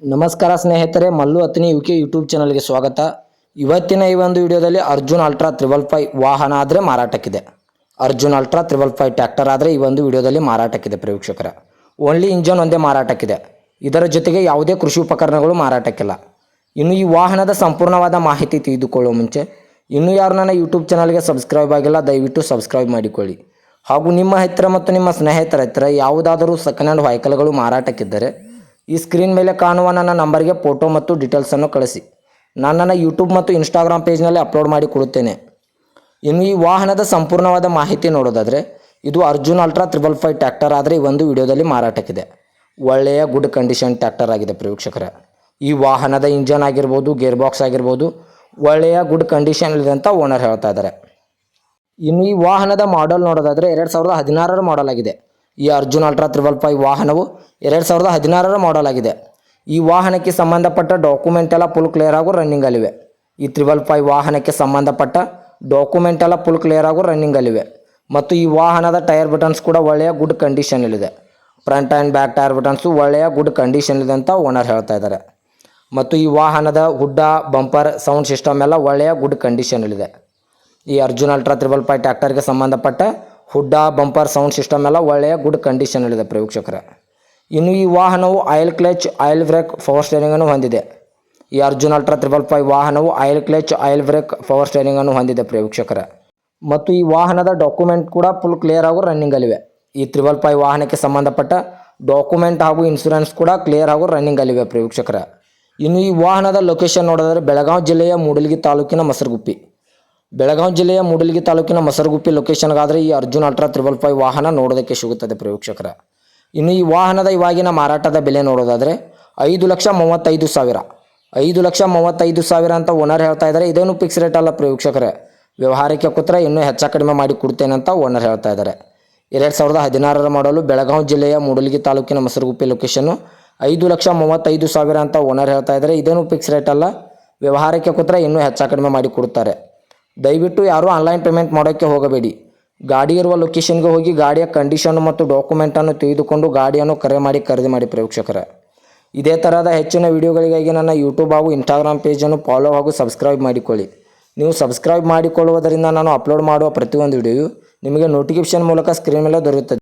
ನಮಸ್ಕಾರ ಸ್ನೇಹಿತರೆ, Mallu ಅತ್ನಿ UK YouTube ಚಾನಲ್ಗೆ ಸ್ವಾಗತ. ಇವತ್ತಿನ ಈ ಒಂದು ವಿಡಿಯೋದಲ್ಲಿ ಅರ್ಜುನ್ ಅಲ್ಟ್ರಾ 555 ವಾಹನ ಆದರೆ ಮಾರಾಟಕ್ಕಿದೆ. ಅರ್ಜುನ್ ಅಲ್ಟ್ರಾ 555 ಟ್ರ್ಯಾಕ್ಟರ್ ಆದರೆ ಈ ಒಂದು ವಿಡಿಯೋದಲ್ಲಿ ಮಾರಾಟಕ್ಕಿದೆ. ಪ್ರೇಕ್ಷಕರ, ಓನ್ಲಿ ಇಂಜನ್ ಒಂದೇ ಮಾರಾಟಕ್ಕಿದೆ. ಇದರ ಜೊತೆಗೆ ಯಾವುದೇ ಕೃಷಿ ಉಪಕರಣಗಳು ಮಾರಾಟಕ್ಕಿಲ್ಲ. ಇನ್ನು ಈ ವಾಹನದ ಸಂಪೂರ್ಣವಾದ ಮಾಹಿತಿ ತಿಳಿದುಕೊಳ್ಳುವ ಮುಂಚೆ ಇನ್ನೂ ಯಾರು ನನ್ನ ಯೂಟ್ಯೂಬ್ ಚಾನಲ್ಗೆ ಸಬ್ಸ್ಕ್ರೈಬ್ ಆಗಿಲ್ಲ, ದಯವಿಟ್ಟು ಸಬ್ಸ್ಕ್ರೈಬ್ ಮಾಡಿಕೊಳ್ಳಿ. ಹಾಗೂ ನಿಮ್ಮ ಹತ್ತಿರ ಮತ್ತು ನಿಮ್ಮ ಸ್ನೇಹಿತರ ಹತ್ತಿರ ಯಾವುದಾದರೂ ಸೆಕೆಂಡ್ ಹ್ಯಾಂಡ್ ವೆಹಿಕಲ್ಗಳು ಮಾರಾಟಕ್ಕಿದ್ದರೆ ಈ ಸ್ಕ್ರೀನ್ ಮೇಲೆ ಕಾಣುವ ನನ್ನ ನಂಬರ್ಗೆ ಫೋಟೋ ಮತ್ತು ಡೀಟೇಲ್ಸನ್ನು ಕಳಿಸಿ. ನಾನು ನನ್ನ ಯೂಟ್ಯೂಬ್ ಮತ್ತು ಇನ್ಸ್ಟಾಗ್ರಾಮ್ ಪೇಜ್ನಲ್ಲಿ ಅಪ್ಲೋಡ್ ಮಾಡಿ ಕೊಡುತ್ತೇನೆ. ಇನ್ನು ಈ ವಾಹನದ ಸಂಪೂರ್ಣವಾದ ಮಾಹಿತಿ ನೋಡೋದಾದರೆ, ಇದು ಅರ್ಜುನ್ ಅಲ್ಟ್ರಾ 555 ಟ್ರ್ಯಾಕ್ಟರ್ ಆದರೆ ಈ ಒಂದು ವಿಡಿಯೋದಲ್ಲಿ ಮಾರಾಟಕ್ಕಿದೆ. ಒಳ್ಳೆಯ ಗುಡ್ ಕಂಡೀಷನ್ ಟ್ರ್ಯಾಕ್ಟರ್ ಆಗಿದೆ. ಪ್ರೇಕ್ಷಕರ, ಈ ವಾಹನದ ಇಂಜನ್ ಆಗಿರ್ಬೋದು, ಗೇರ್ ಬಾಕ್ಸ್ ಆಗಿರ್ಬೋದು, ಒಳ್ಳೆಯ ಗುಡ್ ಕಂಡೀಷನ್ ಇದೆ ಅಂತ ಓನರ್ ಹೇಳ್ತಾ ಇದ್ದಾರೆ. ಇನ್ನು ಈ ವಾಹನದ ಮಾಡೆಲ್ ನೋಡೋದಾದರೆ 2016ರ ಮಾಡೆಲ್ ಆಗಿದೆ. ಈ ಅರ್ಜುನ್ ಅಲ್ಟ್ರಾ 555 ವಾಹನವು 2016ರ ಮಾಡೆಲ್ ಆಗಿದೆ. ಈ ವಾಹನಕ್ಕೆ ಸಂಬಂಧಪಟ್ಟ ಡಾಕ್ಯುಮೆಂಟ್ ಎಲ್ಲ ಫುಲ್ ಕ್ಲಿಯರ್ ಆಗೋ ರನ್ನಿಂಗ್ ಅಲ್ಲಿವೆ. ಈ 555 ವಾಹನಕ್ಕೆ ಸಂಬಂಧಪಟ್ಟ ಡಾಕ್ಯುಮೆಂಟ್ ಎಲ್ಲ ಫುಲ್ ಕ್ಲಿಯರ್ ಆಗೋ ರನ್ನಿಂಗ್ ಅಲ್ಲಿವೆ. ಮತ್ತು ಈ ವಾಹನದ ಟೈರ್ ಬಟನ್ಸ್ ಕೂಡ ಒಳ್ಳೆಯ ಗುಡ್ ಕಂಡೀಷನಲ್ಲಿದೆ. Front and back tyre buttons ಒಳ್ಳೆಯ ಗುಡ್ ಕಂಡೀಷನಲ್ಲಿದೆ ಅಂತ ಓನರ್ ಹೇಳ್ತಾ ಇದ್ದಾರೆ. ಮತ್ತು ಈ ವಾಹನದ ಹುಡ್ಡ, ಬಂಪರ್, ಸೌಂಡ್ ಸಿಸ್ಟಮ್ ಎಲ್ಲ ಒಳ್ಳೆಯ ಗುಡ್ ಕಂಡೀಷನಲ್ಲಿದೆ. ಈ ಅರ್ಜುನ್ ಅಲ್ಟ್ರಾ 555 ಟ್ರ್ಯಾಕ್ಟರ್ಗೆ ಸಂಬಂಧಪಟ್ಟ ಹುಡ್ಡ, ಬಂಪರ್, ಸೌಂಡ್ ಸಿಸ್ಟಮ್ ಎಲ್ಲ ಒಳ್ಳೆಯ ಗುಡ್ ಕಂಡೀಷನಲ್ಲಿದೆ. ಪ್ರೇಕ್ಷಕರ, ಇನ್ನು ಈ ವಾಹನವು oil clutch, oil brake, power ಸ್ಟೇರಿಂಗನ್ನು ಹೊಂದಿದೆ. ಈ ಅರ್ಜುನ್ ಅಲ್ಟ್ರಾ 555 ವಾಹನವು oil clutch, oil brake, power ಸ್ಟೇರಿಂಗನ್ನು ಹೊಂದಿದೆ. ಪ್ರೇಕ್ಷಕರ, ಮತ್ತು ಈ ವಾಹನದ ಡಾಕ್ಯುಮೆಂಟ್ ಕೂಡ ಫುಲ್ ಕ್ಲಿಯರ್ ಆಗೋ ರನ್ನಿಂಗಲ್ಲಿವೆ. ಈ 555 ವಾಹನಕ್ಕೆ ಸಂಬಂಧಪಟ್ಟ ಡಾಕ್ಯುಮೆಂಟ್ ಹಾಗೂ ಇನ್ಶೂರೆನ್ಸ್ ಕೂಡ ಕ್ಲಿಯರ್ ಆಗೋ ರನ್ನಿಂಗಲ್ಲಿವೆ. ಪ್ರೇಕ್ಷಕರ, ಇನ್ನು ಈ ವಾಹನದ ಲೊಕೇಶನ್ ನೋಡಿದರೆ ಬೆಳಗಾವಿ ಜಿಲ್ಲೆಯ ಮೂಡಲಗಿ ತಾಲೂಕಿನ ಮಸರಗುಪ್ಪಿ. ಬೆಳಗಾವಿ ಜಿಲ್ಲೆಯ ಮೂಡಲಗಿ ತಾಲೂಕಿನ ಮಸರಗುಪ್ಪಿ ಲೊಕೇಶನ್ಗಾದರೆ ಈ ಅರ್ಜುನ್ ಅಲ್ಟ್ರಾ 555 ವಾಹನ ನೋಡೋದಕ್ಕೆ ಸಿಗುತ್ತದೆ. ಪ್ರೇಕ್ಷಕರ, ಇನ್ನು ಈ ವಾಹನದ ಇವಾಗಿನ ಮಾರಾಟದ ಬೆಲೆ ನೋಡೋದಾದರೆ 5,35,000 5,35,000 ಅಂತ ಓನರ್ ಹೇಳ್ತಾ ಇದ್ದಾರೆ. ಇದೇನು ಫಿಕ್ಸ್ ರೇಟ್ ಅಲ್ಲ ಪ್ರೇಕ್ಷಕರ. ವ್ಯವಹಾರಕ್ಕೆ ಕೂತ್ರೆ ಇನ್ನೂ ಹೆಚ್ಚು ಕಡಿಮೆ ಮಾಡಿ ಕೊಡ್ತೇನೆ ಅಂತ ಓನರ್ ಹೇಳ್ತಾ ಇದ್ದಾರೆ. 2016ರ ಮಾಡಲು ಬೆಳಗಾವಿ ಜಿಲ್ಲೆಯ ಮೂಡಲಗಿ ತಾಲೂಕಿನ ಮಸರಗುಪ್ಪಿ ಲೊಕೇಶನ್ನು 5,35,000 ಅಂತ ಓನರ್ ಹೇಳ್ತಾ ಇದ್ದಾರೆ. ಇದೇನು ಫಿಕ್ಸ್ ರೇಟ್ ಅಲ್ಲ. ವ್ಯವಹಾರಕ್ಕೆ ಕೂತ್ರೆ ಇನ್ನೂ ಹೆಚ್ಚು ಕಡಿಮೆ ಮಾಡಿ ಕೊಡ್ತಾರೆ. ದಯವಿಟ್ಟು ಯಾರೂ ಆನ್ಲೈನ್ ಪೇಮೆಂಟ್ ಮಾಡೋಕ್ಕೆ ಹೋಗಬೇಡಿ. ಗಾಡಿ ಇರುವ ಲೊಕೇಶನ್ಗೆ ಹೋಗಿ ಗಾಡಿಯ ಕಂಡೀಷನ್ ಮತ್ತು ಡಾಕ್ಯುಮೆಂಟನ್ನು ತೆಗೆದುಕೊಂಡು ಗಾಡಿಯನ್ನು ಖರೀದಿ ಮಾಡಿ. ಪ್ರೇಕ್ಷಕರ, ಇದೇ ಥರದ ಹೆಚ್ಚಿನ ವಿಡಿಯೋಗಳಿಗಾಗಿ ನನ್ನ ಯೂಟ್ಯೂಬ್ ಹಾಗೂ ಇನ್ಸ್ಟಾಗ್ರಾಮ್ ಪೇಜನ್ನು ಫಾಲೋ ಹಾಗೂ ಸಬ್ಸ್ಕ್ರೈಬ್ ಮಾಡಿಕೊಳ್ಳಿ. ನೀವು ಸಬ್ಸ್ಕ್ರೈಬ್ ಮಾಡಿಕೊಳ್ಳುವುದರಿಂದ ನಾನು ಅಪ್ಲೋಡ್ ಮಾಡುವ ಪ್ರತಿಯೊಂದು ವಿಡಿಯೋಯು ನಿಮಗೆ ನೋಟಿಫಿಕೇಷನ್ ಮೂಲಕ ಸ್ಕ್ರೀನ್ ಮೇಲೆ ದೊರೆಯುತ್ತದೆ.